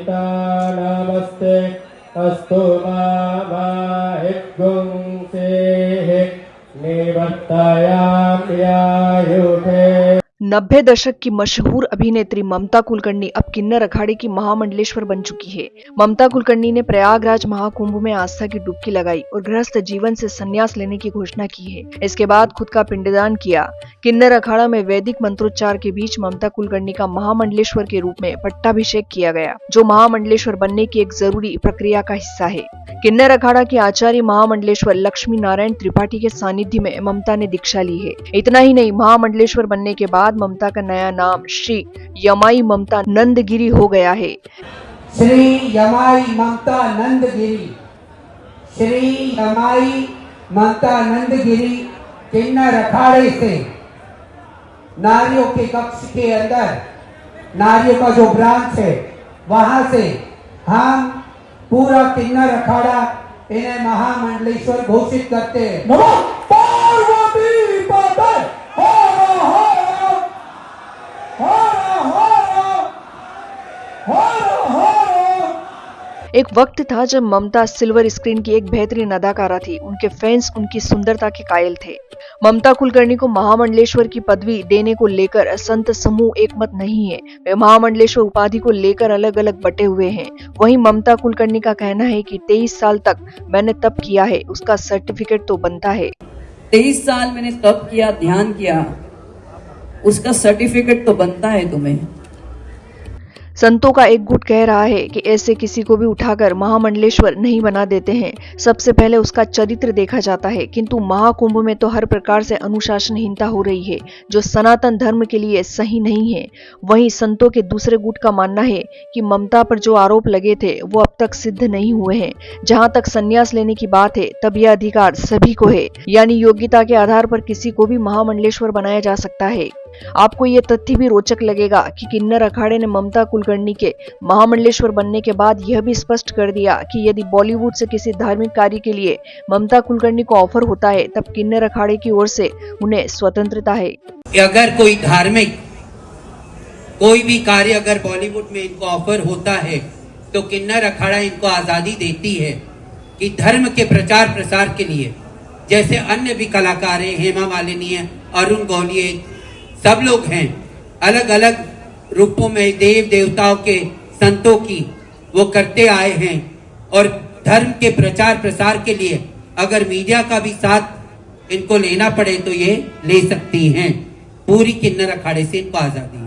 सहिता नमस्ते अस्तु माहिद्गुंसेः निवर्तयाम्यायुषे। 90 दशक की मशहूर अभिनेत्री ममता कुलकर्णी अब किन्नर अखाड़े की महामंडलेश्वर बन चुकी है। ममता कुलकर्णी ने प्रयागराज महाकुंभ में आस्था की डुबकी लगाई और गृहस्थ जीवन से संन्यास लेने की घोषणा की है। इसके बाद खुद का पिंडदान किया। किन्नर अखाड़ा में वैदिक मंत्रोच्चार के बीच ममता कुलकर्णी का महामंडलेश्वर के रूप में पट्टाभिषेक किया गया, जो महामंडलेश्वर बनने की एक जरूरी प्रक्रिया का हिस्सा है। किन्नर अखाड़ा के आचार्य महामंडलेश्वर लक्ष्मी नारायण त्रिपाठी के सानिध्य में ममता ने दीक्षा ली है। इतना ही नहीं, महामंडलेश्वर बनने के बाद ममता का नया नाम श्री यमाई ममता नंदगिरी हो गया है। श्री यमाई ममता नंदगिरी, श्री यमाई ममता नंदगिरी किन्नर अखाड़े से नारियों के कक्ष के अंदर, नारियों का जो ब्रांच है वहां से हम पूरा किन्नर अखाड़ा इन्हें महामंडलेश्वर घोषित करते हैं। नमो पार्वती पते एक वक्त था जब ममता सिल्वर स्क्रीन की एक बेहतरीन अदाकारा थी। उनके फैंस उनकी सुंदरता के कायल थे। ममता कुलकर्णी को महामंडलेश्वर की पदवी देने को लेकर संत समूह एक मत नहीं है। वे महामंडलेश्वर उपाधि को लेकर अलग अलग बटे हुए हैं। वहीं ममता कुलकर्णी का कहना है कि 23 साल तक मैंने तप किया है, उसका सर्टिफिकेट तो बनता है। 23 साल मैंने तप किया, ध्यान किया, उसका सर्टिफिकेट तो बनता है तुम्हें। संतों का एक गुट कह रहा है कि ऐसे किसी को भी उठाकर महामंडलेश्वर नहीं बना देते हैं। सबसे पहले उसका चरित्र देखा जाता है। किंतु महाकुंभ में तो हर प्रकार से अनुशासनहीनता हो रही है, जो सनातन धर्म के लिए सही नहीं है। वहीं संतों के दूसरे गुट का मानना है कि ममता पर जो आरोप लगे थे वो अब तक सिद्ध नहीं हुए हैं। जहां तक संन्यास लेने की बात है, तब यह अधिकार सभी को है, यानी योग्यता के आधार पर किसी को भी महामंडलेश्वर बनाया जा सकता है। आपको ये तथ्य भी रोचक लगेगा कि किन्नर अखाड़े ने ममता कुलकर्णी के महामंडलेश्वर बनने के बाद यह भी स्पष्ट कर दिया कि यदि बॉलीवुड से किसी धार्मिक कार्य के लिए ममता कुलकर्णी को ऑफर होता है, तब किन्नर अखाड़े की ओर से उन्हें स्वतंत्रता है। अगर कोई धार्मिक कोई भी कार्य अगर बॉलीवुड में इनको ऑफर होता है, तो किन्नर अखाड़ा इनको आजादी देती है कि धर्म के प्रचार प्रसार के लिए, जैसे अन्य भी कलाकार हैं, हेमा मालिनी है, अरुण गौलिये, सब लोग हैं, अलग अलग रूपों में देव देवताओं के संतों की वो करते आए हैं। और धर्म के प्रचार प्रसार के लिए अगर मीडिया का भी साथ इनको लेना पड़े तो ये ले सकती हैं। पूरी किन्नर अखाड़े से इनको आजादी है।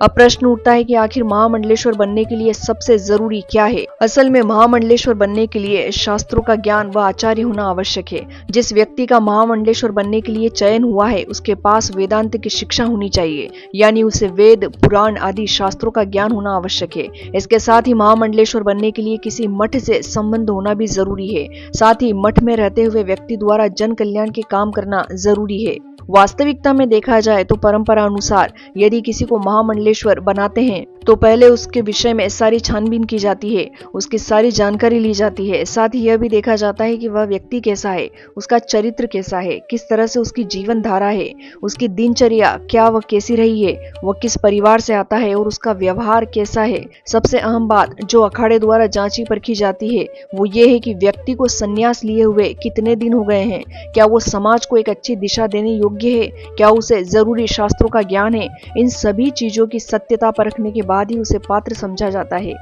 अब प्रश्न उठता है कि आखिर महामंडलेश्वर बनने के लिए सबसे जरूरी क्या है। असल में महामंडलेश्वर बनने के लिए शास्त्रों का ज्ञान व आचार्य होना आवश्यक है। जिस व्यक्ति का महामंडलेश्वर बनने के लिए चयन हुआ है, उसके पास वेदांत की शिक्षा होनी चाहिए, यानी उसे वेद पुराण आदि शास्त्रों का ज्ञान होना आवश्यक है। इसके साथ ही महामंडलेश्वर बनने के लिए किसी मठ से संबंध होना भी जरूरी है। साथ ही मठ में रहते हुए व्यक्ति द्वारा जन कल्याण के काम करना जरूरी है। वास्तविकता में देखा जाए तो परंपरा अनुसार यदि किसी को महामंडलेश्वर बनाते हैं तो पहले उसके विषय में सारी छानबीन की जाती है, उसकी सारी जानकारी ली जाती है। साथ ही यह भी देखा जाता है कि वह व्यक्ति कैसा है, उसका चरित्र कैसा है, किस तरह से उसकी जीवन धारा है, उसकी दिनचर्या क्या वह कैसी रही है, वह किस परिवार से आता है और उसका व्यवहार कैसा है। सबसे अहम बात जो अखाड़े द्वारा जांची परखी जाती है वो ये है कि व्यक्ति को संन्यास लिए हुए कितने दिन हो गए हैं, क्या वो समाज को एक अच्छी दिशा देने योग्य है, क्या उसे जरूरी शास्त्रों का ज्ञान है। इन सभी चीजों की सत्यता परखने के बाद ही उसे पात्र समझा जाता है।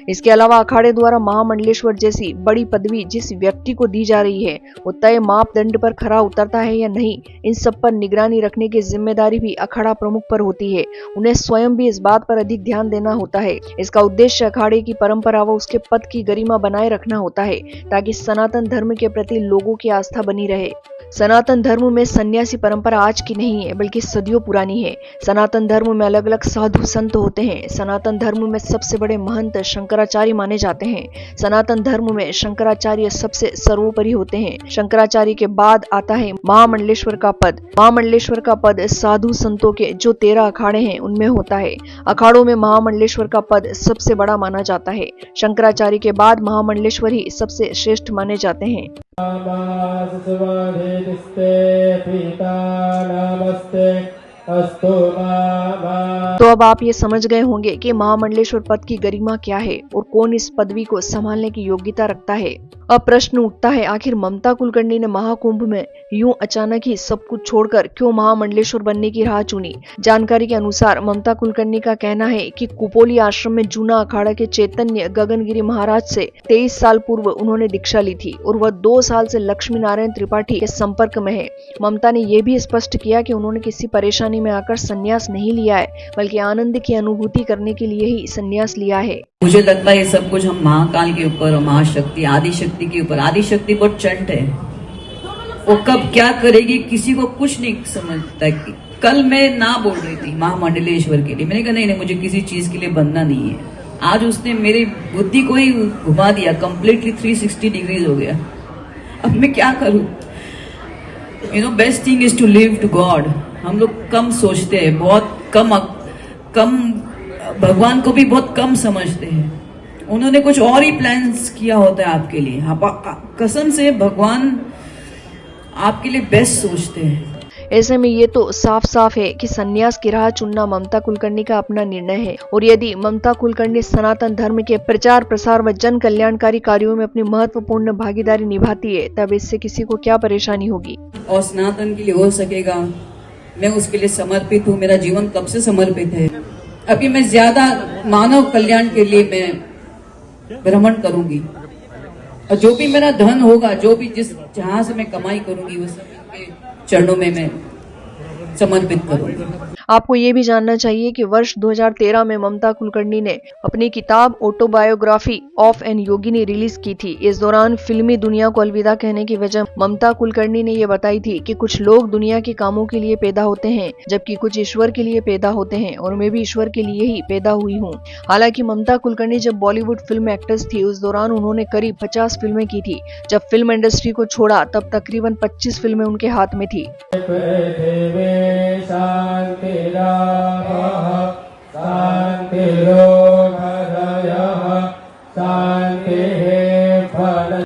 इसके अलावा अखाड़े द्वारा महामंडलेश्वर जैसी बड़ी पदवी जिस व्यक्ति को दी जा रही है वो तय मापदंड पर खरा उतरता है या नहीं, इन सब पर निगरानी रखने की जिम्मेदारी भी अखाड़ा प्रमुख पर होती है। उन्हें स्वयं भी इस बात पर अधिक ध्यान देना होता है। इसका उद्देश्य अखाड़े की परंपरा व उसके पद की गरिमा बनाए रखना होता है, ताकि सनातन धर्म के प्रति लोगों की आस्था बनी रहे। सनातन धर्म में सन्यासी परंपरा आज की नहीं है, बल्कि सदियों पुरानी है। सनातन धर्म में अलग अलग साधु संत होते हैं। सनातन धर्म में सबसे बड़े महंत शंकर शंकराचार्य माने जाते हैं। सनातन धर्म में शंकराचार्य सबसे सर्वोपरि होते हैं। शंकराचार्य के बाद आता है महामंडलेश्वर का पद। महामंडलेश्वर का पद साधु संतों के जो 13 अखाड़े हैं उनमें होता है। अखाड़ों में महामंडलेश्वर का पद सबसे बड़ा माना जाता है। शंकराचार्य के बाद महामंडलेश्वर ही सबसे श्रेष्ठ माने जाते हैं। तो अब आप ये समझ गए होंगे कि महामंडलेश्वर पद की गरिमा क्या है और कौन इस पदवी को संभालने की योग्यता रखता है। अब प्रश्न उठता है, आखिर ममता कुलकर्णी ने महाकुंभ में यूं अचानक ही सब कुछ छोड़कर क्यों महामंडलेश्वर बनने की राह चुनी। जानकारी के अनुसार ममता कुलकर्णी का कहना है कि कुपोली आश्रम में जूना अखाड़ा के चैतन्य गगनगिरी महाराज से 23 साल पूर्व उन्होंने दीक्षा ली थी और वह 2 साल से लक्ष्मी नारायण त्रिपाठी के संपर्क में है। ममता ने यह भी स्पष्ट किया कि उन्होंने किसी परेशानी में आकर संन्यास नहीं लिया है, बल्कि आनंद की अनुभूति करने के लिए ही संन्यास लिया है। मुझे लगता है ये सब कुछ हम महाकाल के ऊपर और महाशक्ति आदिशक्ति के ऊपर, आदिशक्ति बहुत चंट है, वो कब क्या करेगी किसी को कुछ नहीं समझता। कल मैं ना बोल रही थी महामंडलेश्वर के लिए, मैंने कहा नहीं मुझे किसी चीज के लिए बनना नहीं है। आज उसने मेरी बुद्धि को ही घुमा दिया, कंप्लीटली 360 डिग्रीज हो गया। अब मैं क्या करूं? Best thing is to live to God. हम लोग कम सोचते हैं, बहुत कम भगवान को भी बहुत कम समझते हैं। उन्होंने कुछ और ही प्लान्स किया होता है आपके लिए। कसम से भगवान आपके लिए बेस्ट सोचते हैं। ऐसे में ये तो साफ साफ है कि संन्यास की राह चुनना ममता कुलकर्णी का अपना निर्णय है और यदि ममता कुलकर्णी सनातन धर्म के प्रचार प्रसार व जन कल्याणकारी कार्यों में अपनी महत्वपूर्ण भागीदारी निभाती है, तब इससे किसी को क्या परेशानी होगी। और सनातन के लिए हो सकेगा, मैं उसके लिए समर्पित हूँ। मेरा जीवन कब से समर्पित है। अभी मैं ज्यादा मानव कल्याण के लिए मैं भ्रमण करूंगी और जो भी मेरा धन होगा, जो भी जहां से मैं कमाई करूंगी, वो सब उनके चरणों में मैं समर्पित करूंगी। आपको ये भी जानना चाहिए कि वर्ष 2013 में ममता कुलकर्णी ने अपनी किताब autobiography of an Yogini release की थी। इस दौरान फिल्मी दुनिया को अलविदा कहने की वजह ममता कुलकर्णी ने ये बताई थी कि कुछ लोग दुनिया के कामों के लिए पैदा होते हैं, जबकि कुछ ईश्वर के लिए पैदा होते हैं और मैं भी ईश्वर के लिए ही पैदा हुई हूँ। हालांकि ममता कुलकर्णी जब बॉलीवुड फिल्म एक्ट्रेस थी, उस दौरान उन्होंने करीब 50 फिल्में की थी। जब फिल्म इंडस्ट्री को छोड़ा तब तकरीबन 25 फिल्में उनके हाथ में थी।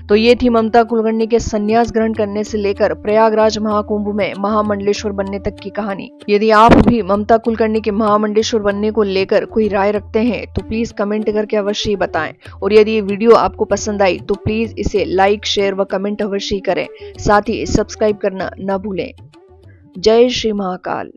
तो ये थी ममता कुलकर्णी के संन्यास ग्रहण करने से लेकर प्रयागराज महाकुंभ में महामंडलेश्वर बनने तक की कहानी। यदि आप भी ममता कुलकर्णी के महामंडलेश्वर बनने को लेकर कोई राय रखते हैं तो प्लीज कमेंट करके अवश्य ही बताएं। और यदि ये वीडियो आपको पसंद आई तो प्लीज इसे लाइक, शेयर व कमेंट अवश्य ही करें। साथ ही सब्सक्राइब करना न भूलें। जय श्री महाकाल।